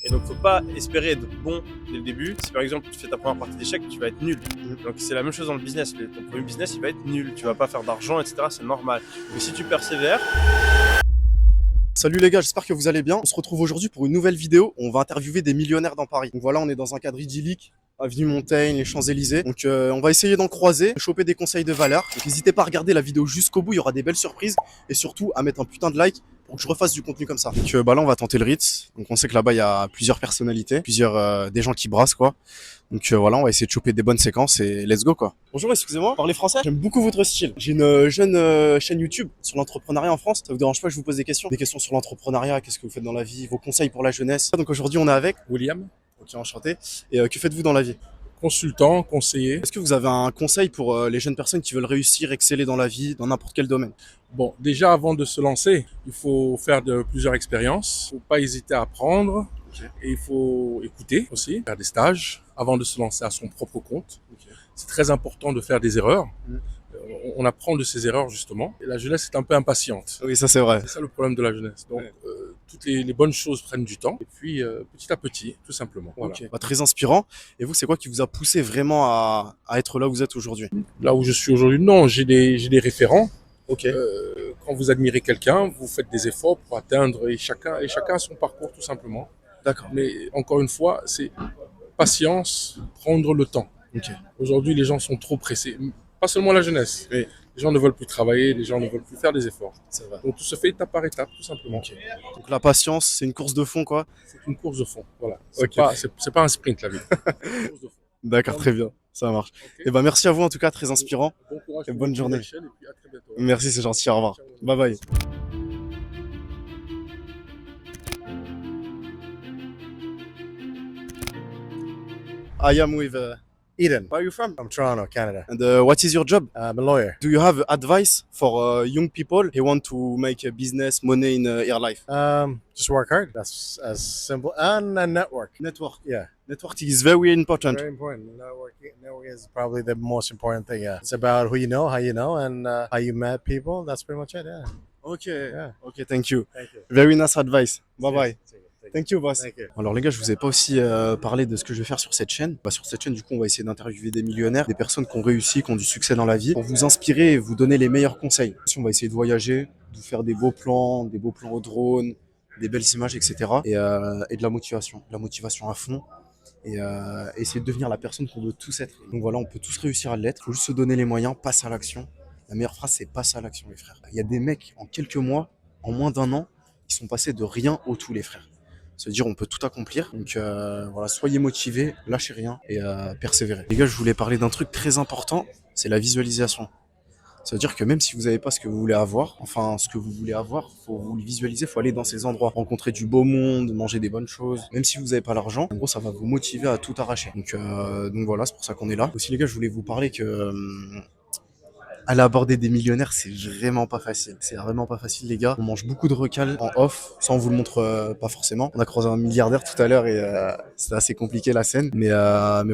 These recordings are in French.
Et donc, faut pas espérer être bon dès le début. Si par exemple, tu fais ta première partie d'échecs, tu vas être nul. Donc, c'est la même chose dans le business. Ton premier business, il va être nul. Tu vas pas faire d'argent, etc. C'est normal. Mais si tu persévères. Salut les gars, j'espère que vous allez bien. On se retrouve aujourd'hui pour une nouvelle vidéo. On va interviewer des millionnaires dans Paris. Donc voilà, on est dans un cadre idyllique, avenue Montaigne, les Champs-Élysées. Donc on va essayer d'en croiser, de choper des conseils de valeur. Donc n'hésitez pas à regarder la vidéo jusqu'au bout, il y aura des belles surprises. Et surtout à mettre un putain de like pour que je refasse du contenu comme ça. Donc là on va tenter le Ritz. Donc on sait que là-bas il y a plusieurs personnalités, des gens qui brassent quoi. Donc voilà, on va essayer de choper des bonnes séquences et let's go quoi. Bonjour, excusez-moi, parlez français? J'aime beaucoup votre style. J'ai une jeune chaîne YouTube sur l'entrepreneuriat en France. Ça vous dérange pas que je vous pose des questions? Des questions sur l'entrepreneuriat, qu'est-ce que vous faites dans la vie, vos conseils pour la jeunesse. Donc aujourd'hui on est avec William, Ok, enchanté. Et que faites-vous dans la vie? consultant, conseiller. Est-ce que vous avez un conseil pour les jeunes personnes qui veulent réussir, exceller dans la vie, dans n'importe quel domaine? Bon, déjà avant de se lancer, il faut faire plusieurs expériences. Il ne faut pas hésiter à apprendre. Ok. Et il faut écouter aussi, faire des stages avant de se lancer à son propre compte. Ok. C'est très important de faire des erreurs. Mm. On apprend de ces erreurs justement. Et la jeunesse est un peu impatiente. Oui, ça c'est vrai. C'est ça le problème de la jeunesse. Donc Ouais. toutes les bonnes choses prennent du temps. Et puis petit à petit, tout simplement. Voilà. Ok. Bah, très inspirant. Et vous, c'est quoi qui vous a poussé vraiment à être là où vous êtes aujourd'hui? Là où je suis aujourd'hui, non, j'ai des référents. Ok. Quand vous admirez quelqu'un, vous faites des efforts pour atteindre et chacun a son parcours tout simplement. D'accord. Mais encore une fois, c'est patience, prendre le temps. Ok. Aujourd'hui, les gens sont trop pressés. Pas seulement la jeunesse. Oui. Les gens ne veulent plus travailler, les gens ne veulent plus faire des efforts. C'est vrai. Donc tout se fait étape par étape, tout simplement. Ok. Donc la patience, c'est une course de fond quoi. C'est une course de fond. Voilà. C'est Ok. pas un sprint la vie. C'est une course de fond. D'accord, très bien. Ça marche. Ok. Et ben merci à vous en tout cas, très inspirant. Bon courage Et pour bonne votre journée. échelle, et puis à très bientôt. Merci, c'est gentil. Au revoir. Bye bye. I am with Eden. where are you from? I'm Toronto, Canada. And what is your job? I'm a lawyer. Do you have advice for young people who want to make a business, money in their life? Just work hard. That's as simple. And a network. Network. Yeah, Network is very important. very important. Networking is probably the most important thing. Yeah, it's about who you know, how you know, and how you met people. That's pretty much it. Yeah. Okay. Yeah. Okay, thank you. Thank you. Very nice advice. Bye bye. Thank you, boss. Thank you. Alors les gars, je vous ai pas aussi parlé de ce que je vais faire sur cette chaîne. Bah, sur cette chaîne, du coup, on va essayer d'interviewer des millionnaires, des personnes qui ont réussi, qui ont du succès dans la vie, pour vous inspirer et vous donner les meilleurs conseils. On va essayer de voyager, de vous faire des beaux plans au drone, des belles images, etc. Et de la motivation à fond. Et essayer de devenir la personne qu'on veut tous être. Donc voilà, on peut tous réussir à l'être. Il faut juste se donner les moyens, passe à l'action. La meilleure phrase, c'est passe à l'action, les frères. Il y a des mecs, en quelques mois, en moins d'un an, qui sont passés de rien au tout, les frères. Se dire on peut tout accomplir. Donc voilà, soyez motivés, lâchez rien et persévérez. Les gars, je voulais parler d'un truc très important, c'est la visualisation. C'est-à-dire que même si vous n'avez pas ce que vous voulez avoir, faut vous le visualiser, faut aller dans ces endroits, rencontrer du beau monde, manger des bonnes choses. Même si vous n'avez pas l'argent, en gros, ça va vous motiver à tout arracher. Donc voilà, c'est pour ça qu'on est là. Aussi les gars, je voulais vous parler que aller aborder des millionnaires, c'est vraiment pas facile. C'est vraiment pas facile, les gars. On mange beaucoup de recals en off. Ça, on vous le montre pas forcément. On a croisé un milliardaire tout à l'heure et c'était assez compliqué la scène. Mais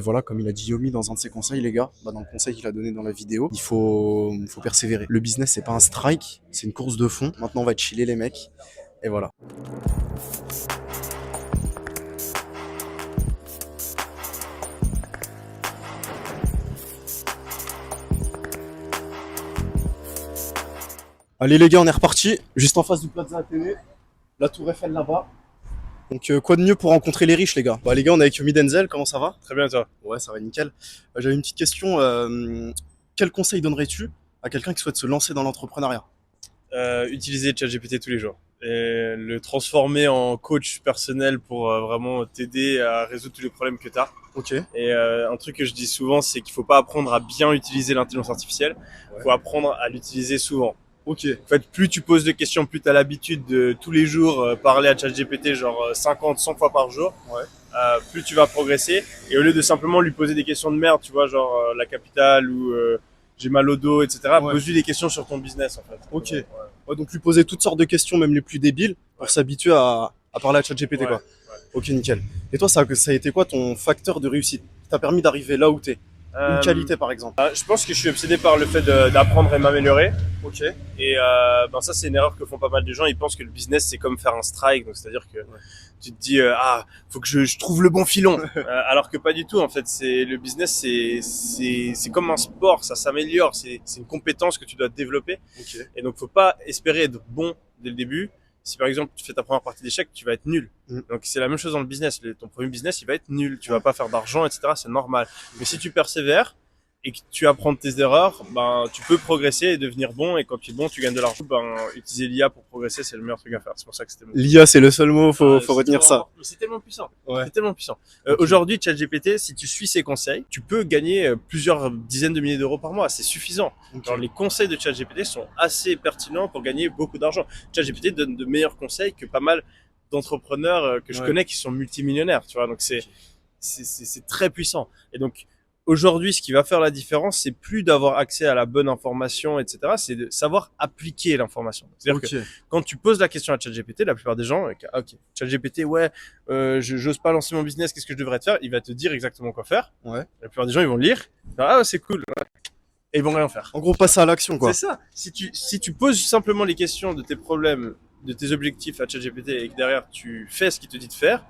voilà, comme il a dit Yomi dans un de ses conseils, les gars, dans le conseil qu'il a donné dans la vidéo, il faut persévérer. Le business, c'est pas un strike, c'est une course de fond. Maintenant, on va chiller les mecs. Et voilà. Allez les gars, on est reparti, juste en face du Plaza Athénée, la Tour Eiffel là-bas. Donc quoi de mieux pour rencontrer les riches les gars? Bah les gars, on est avec Yomi Denzel, comment ça va? Très bien, toi. Ouais, ça va nickel. J'avais une petite question, quel conseil donnerais-tu à quelqu'un qui souhaite se lancer dans l'entrepreneuriat? Utiliser ChatGPT tous les jours. Et le transformer en coach personnel pour vraiment t'aider à résoudre tous les problèmes que tu as. Ok. Et un truc que je dis souvent, c'est qu'il faut pas apprendre à bien utiliser l'intelligence artificielle, il faut apprendre à l'utiliser souvent. Ok. En fait, plus tu poses de questions, plus tu as l'habitude de tous les jours parler à ChatGPT genre 50, 100 fois par jour, Ouais. plus tu vas progresser. Et au lieu de simplement lui poser des questions de merde, tu vois, genre la capitale ou j'ai mal au dos, etc., Ouais. pose-lui des questions sur ton business en fait. Ok. Ouais. Ouais, donc lui poser toutes sortes de questions, même les plus débiles, pour s'habituer à parler à ChatGPT Ouais. quoi. Ok, nickel. Et toi, ça a été quoi ton facteur de réussite qui t'a permis d'arriver là où t'es? Une qualité par exemple. Je pense que je suis obsédé par le fait d'apprendre et m'améliorer. Ok. Et ça, c'est une erreur que font pas mal de gens. Ils pensent que le business, c'est comme faire un strike. Donc, c'est-à-dire que tu te dis, faut que je trouve le bon filon. Alors que pas du tout. En fait, le business, c'est comme un sport. Ça s'améliore. C'est une compétence que tu dois développer. Ok. Et donc, faut pas espérer être bon dès le début. Si par exemple tu fais ta première partie d'échecs, tu vas être nul. Donc c'est la même chose dans le business. Ton premier business, il va être nul. Tu vas pas faire d'argent, etc. C'est normal. Mais si tu persévères et que tu apprends de tes erreurs, tu peux progresser et devenir bon. Et quand tu es bon, tu gagnes de l'argent. Utiliser l'IA pour progresser, c'est le meilleur truc à faire. C'est pour ça que c'était mon... L'IA, c'est le seul mot, faut retenir ça. C'est tellement puissant. Ouais. C'est tellement puissant. Aujourd'hui, ChatGPT, si tu suis ses conseils, tu peux gagner plusieurs dizaines de milliers d'euros par mois. C'est suffisant. Ok. Genre, les conseils de ChatGPT sont assez pertinents pour gagner beaucoup d'argent. ChatGPT donne de meilleurs conseils que pas mal d'entrepreneurs que je connais qui sont multimillionnaires. Tu vois, donc c'est très puissant. Et donc aujourd'hui, ce qui va faire la différence, c'est plus d'avoir accès à la bonne information, etc. C'est de savoir appliquer l'information. C'est-à-dire que quand tu poses la question à ChatGPT, la plupart des gens, ok, ChatGPT, j'ose pas lancer mon business, qu'est-ce que je devrais faire? Il va te dire exactement quoi faire. Ouais. La plupart des gens, ils vont le lire, c'est cool. Ouais. Et ils vont rien faire. En gros, passer à l'action, quoi. C'est ça. Si tu poses simplement les questions de tes problèmes, de tes objectifs à ChatGPT et que derrière tu fais ce qu'il te dit de faire,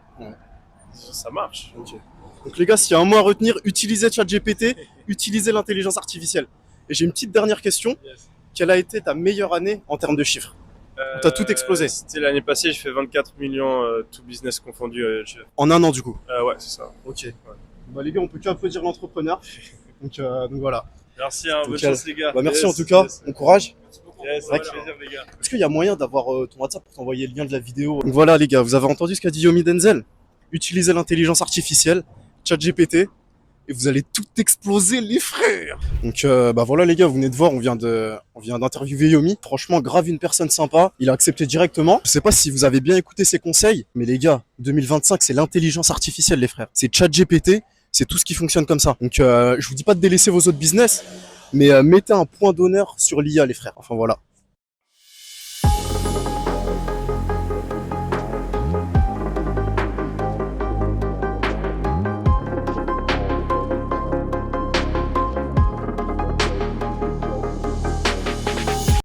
ça marche. Ok. Donc les gars, s'il y a un mot à retenir, utilisez ChatGPT, utilisez l'intelligence artificielle. Et j'ai une petite dernière question. Yes. Quelle a été ta meilleure année en termes de chiffres? T'as tout explosé. C'était l'année passée, j'ai fait 24 millions, tout business confondu. En un an, du coup. Ouais, c'est ça. Ok. Ouais. Bah les gars, on peut qu'applaudir l'entrepreneur. Donc voilà. Merci, bonne Nickel. chance les gars. Bah merci en tout cas. Bon courage. Yes, Ouais. avec plaisir les gars. Est-ce qu'il y a moyen d'avoir ton WhatsApp pour t'envoyer le lien de la vidéo? Donc voilà les gars, vous avez entendu ce qu'a dit Yomi Denzel? Utilisez l'intelligence artificielle, ChatGPT, et vous allez tout exploser les frères. Donc voilà les gars, vous venez de voir, on vient d'interviewer Yomi. Franchement, grave une personne sympa. Il a accepté directement. Je sais pas si vous avez bien écouté ses conseils, mais les gars, 2025 c'est l'intelligence artificielle les frères. C'est ChatGPT, c'est tout ce qui fonctionne comme ça. Donc je vous dis pas de délaisser vos autres business, mais mettez un point d'honneur sur l'IA les frères. Enfin voilà.